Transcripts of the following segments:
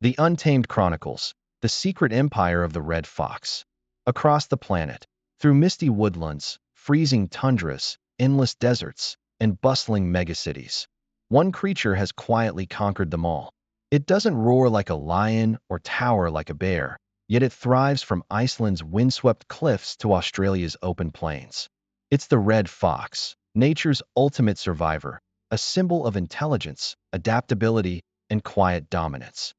The Untamed Chronicles, the secret empire of the red fox. Across the planet, through misty woodlands, freezing tundras, endless deserts, and bustling megacities, one creature has quietly conquered them all. It doesn't roar like a lion or tower like a bear, yet it thrives from Iceland's windswept cliffs to Australia's open plains. It's the red fox, nature's ultimate survivor, a symbol of intelligence, adaptability, and quiet dominance.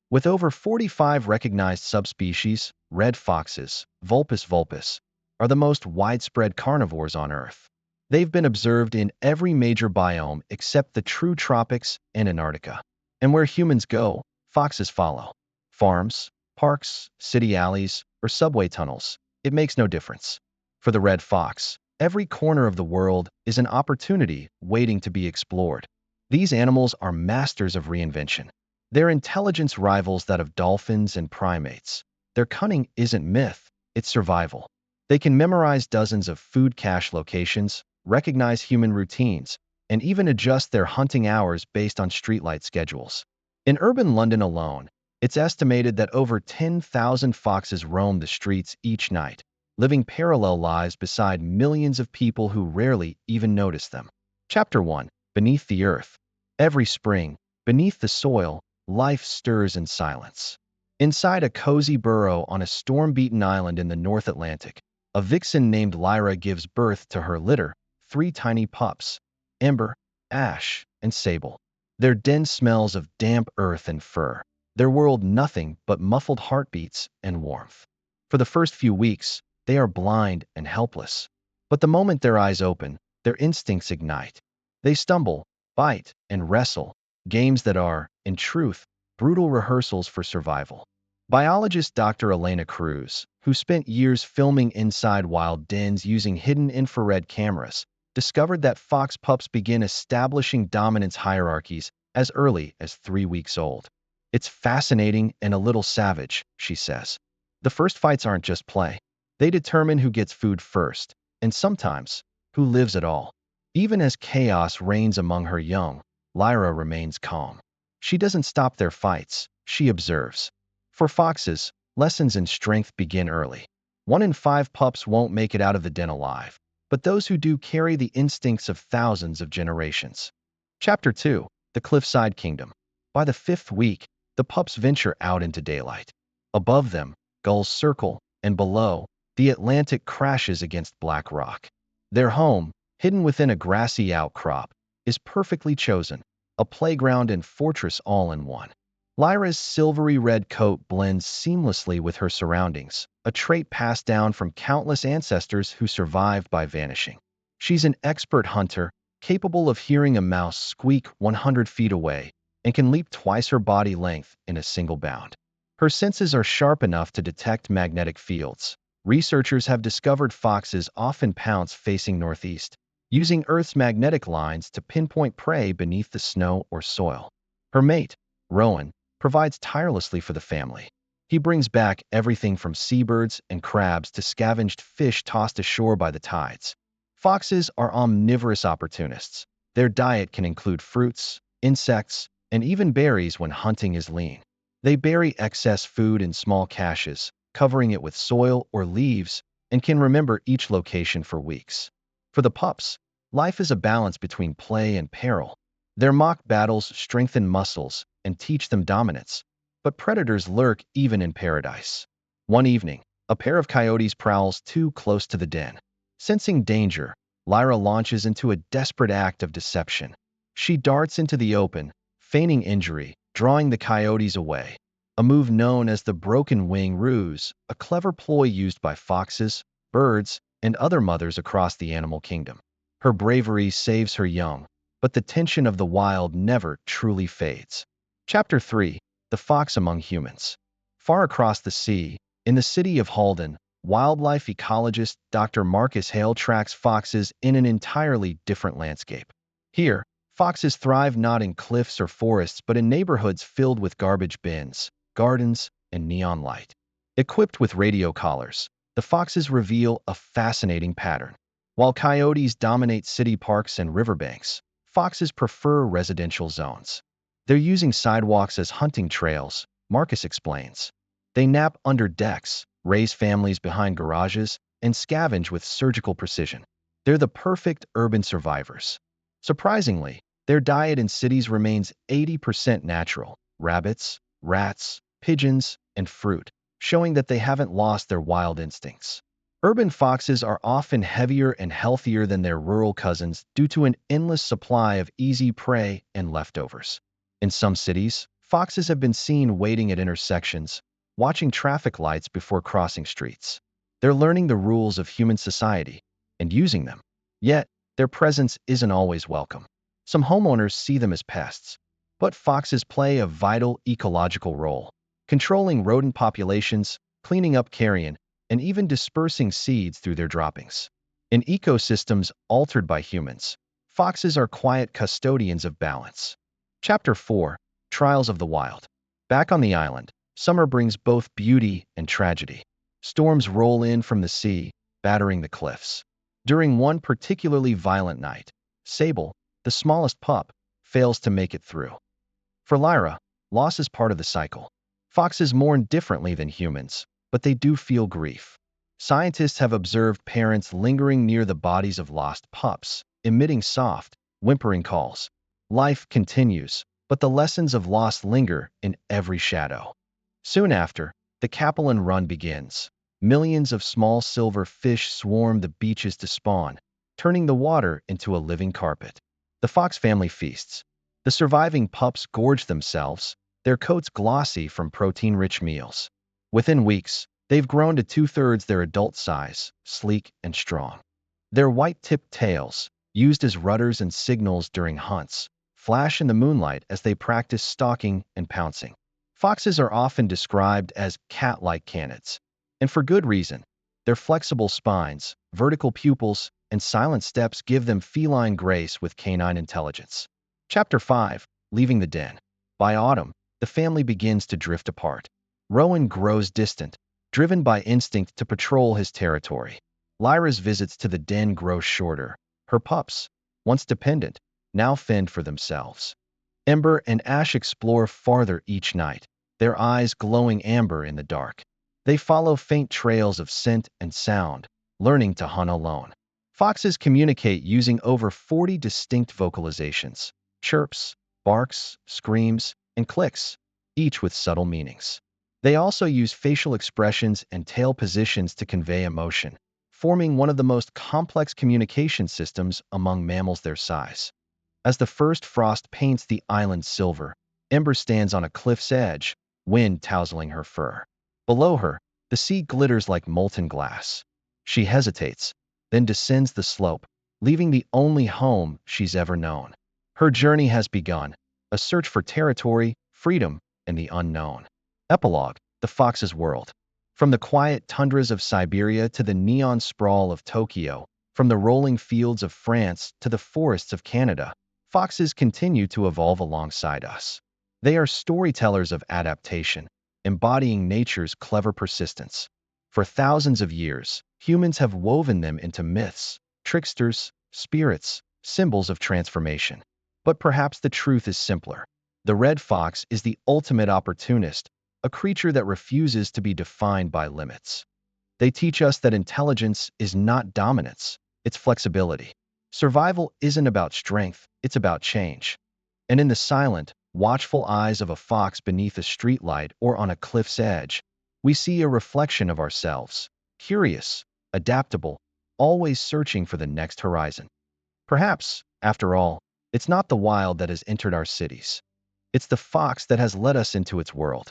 With over 45 recognized subspecies, red foxes, Vulpes vulpes, are the most widespread carnivores on Earth. They've been observed in every major biome except the true tropics and Antarctica. And where humans go, foxes follow. Farms, parks, city alleys, or subway tunnels, it makes no difference. For the red fox, every corner of the world is an opportunity waiting to be explored. These animals are masters of reinvention. Their intelligence rivals that of dolphins and primates. Their cunning isn't myth, it's survival. They can memorize dozens of food cache locations, recognize human routines, and even adjust their hunting hours based on streetlight schedules. In urban London alone, it's estimated that over 10,000 foxes roam the streets each night, living parallel lives beside millions of people who rarely even notice them. Chapter 1. Beneath the Earth. Every spring, beneath the soil, life stirs in silence. Inside a cozy burrow on a storm-beaten island in the North Atlantic, a vixen named Lyra gives birth to her litter, 3 tiny pups, Ember, Ash, and Sable. Their den smells of damp earth and fur. Their world nothing but muffled heartbeats and warmth. For the first few weeks, they are blind and helpless. But the moment their eyes open, their instincts ignite. They stumble, bite, and wrestle, games that are, in truth, brutal rehearsals for survival. Biologist Dr. Elena Cruz, who spent years filming inside wild dens using hidden infrared cameras, discovered that fox pups begin establishing dominance hierarchies as early as 3 weeks old. It's fascinating and a little savage, she says. The first fights aren't just play. They determine who gets food first, and sometimes, who lives at all. Even as chaos reigns among her young, Lyra remains calm. She doesn't stop their fights, she observes. For foxes, lessons in strength begin early. 1 in 5 pups won't make it out of the den alive, but those who do carry the instincts of thousands of generations. Chapter 2. The Cliffside Kingdom. By the 5th week, the pups venture out into daylight. Above them, gulls circle, and below, the Atlantic crashes against black rock. Their home, hidden within a grassy outcrop, is perfectly chosen, a playground and fortress all in one. Lyra's silvery red coat blends seamlessly with her surroundings, a trait passed down from countless ancestors who survived by vanishing. She's an expert hunter, capable of hearing a mouse squeak 100 feet away, and can leap twice her body length in a single bound. Her senses are sharp enough to detect magnetic fields. Researchers have discovered foxes often pounce facing northeast, using Earth's magnetic lines to pinpoint prey beneath the snow or soil. Her mate, Rowan, provides tirelessly for the family. He brings back everything from seabirds and crabs to scavenged fish tossed ashore by the tides. Foxes are omnivorous opportunists. Their diet can include fruits, insects, and even berries when hunting is lean. They bury excess food in small caches, covering it with soil or leaves, and can remember each location for weeks. For the pups, life is a balance between play and peril. Their mock battles strengthen muscles and teach them dominance, but predators lurk even in paradise. One evening, a pair of coyotes prowls too close to the den. Sensing danger, Lyra launches into a desperate act of deception. She darts into the open, feigning injury, drawing the coyotes away. A move known as the broken wing ruse, a clever ploy used by foxes, birds, and other mothers across the animal kingdom. Her bravery saves her young, but the tension of the wild never truly fades. Chapter 3. The Fox Among Humans. Far across the sea, in the city of Halden, wildlife ecologist Dr. Marcus Hale tracks foxes in an entirely different landscape. Here, foxes thrive not in cliffs or forests but in neighborhoods filled with garbage bins, gardens, and neon light. Equipped with radio collars, the foxes reveal a fascinating pattern. While coyotes dominate city parks and riverbanks, foxes prefer residential zones. They're using sidewalks as hunting trails, Marcus explains. They nap under decks, raise families behind garages, and scavenge with surgical precision. They're the perfect urban survivors. Surprisingly, their diet in cities remains 80% natural: rabbits, rats, pigeons, and fruit, showing that they haven't lost their wild instincts. Urban foxes are often heavier and healthier than their rural cousins due to an endless supply of easy prey and leftovers. In some cities, foxes have been seen waiting at intersections, watching traffic lights before crossing streets. They're learning the rules of human society and using them. Yet, their presence isn't always welcome. Some homeowners see them as pests, but foxes play a vital ecological role, controlling rodent populations, cleaning up carrion, and even dispersing seeds through their droppings. In ecosystems altered by humans, foxes are quiet custodians of balance. Chapter 4: Trials of the Wild. Back on the island, summer brings both beauty and tragedy. Storms roll in from the sea, battering the cliffs. During one particularly violent night, Sable, the smallest pup, fails to make it through. For Lyra, loss is part of the cycle. Foxes mourn differently than humans, but they do feel grief. Scientists have observed parents lingering near the bodies of lost pups, emitting soft, whimpering calls. Life continues, but the lessons of loss linger in every shadow. Soon after, the Capellan Run begins. Millions of small silver fish swarm the beaches to spawn, turning the water into a living carpet. The fox family feasts. The surviving pups gorge themselves, their coats glossy from protein-rich meals. Within weeks, they've grown to two-thirds their adult size, sleek and strong. Their white-tipped tails, used as rudders and signals during hunts, flash in the moonlight as they practice stalking and pouncing. Foxes are often described as cat-like canids, and for good reason. Their flexible spines, vertical pupils, and silent steps give them feline grace with canine intelligence. Chapter 5: Leaving the Den. By autumn, the family begins to drift apart. Rowan grows distant, driven by instinct to patrol his territory. Lyra's visits to the den grow shorter. Her pups, once dependent, now fend for themselves. Ember and Ash explore farther each night, their eyes glowing amber in the dark. They follow faint trails of scent and sound, learning to hunt alone. Foxes communicate using over 40 distinct vocalizations: chirps, barks, screams, and clicks, each with subtle meanings. They also use facial expressions and tail positions to convey emotion, forming one of the most complex communication systems among mammals their size. As the first frost paints the island silver, Ember stands on a cliff's edge, wind tousling her fur. Below her, the sea glitters like molten glass. She hesitates, then descends the slope, leaving the only home she's ever known. Her journey has begun, a search for territory, freedom, and the unknown. Epilogue: The Fox's World. From the quiet tundras of Siberia to the neon sprawl of Tokyo, from the rolling fields of France to the forests of Canada, foxes continue to evolve alongside us. They are storytellers of adaptation, embodying nature's clever persistence. For thousands of years, humans have woven them into myths, tricksters, spirits, symbols of transformation. But perhaps the truth is simpler. The red fox is the ultimate opportunist, a creature that refuses to be defined by limits. They teach us that intelligence is not dominance, it's flexibility. Survival isn't about strength, it's about change. And in the silent, watchful eyes of a fox beneath a streetlight or on a cliff's edge, we see a reflection of ourselves, curious, adaptable, always searching for the next horizon. Perhaps, after all, it's not the wild that has entered our cities. It's the fox that has led us into its world.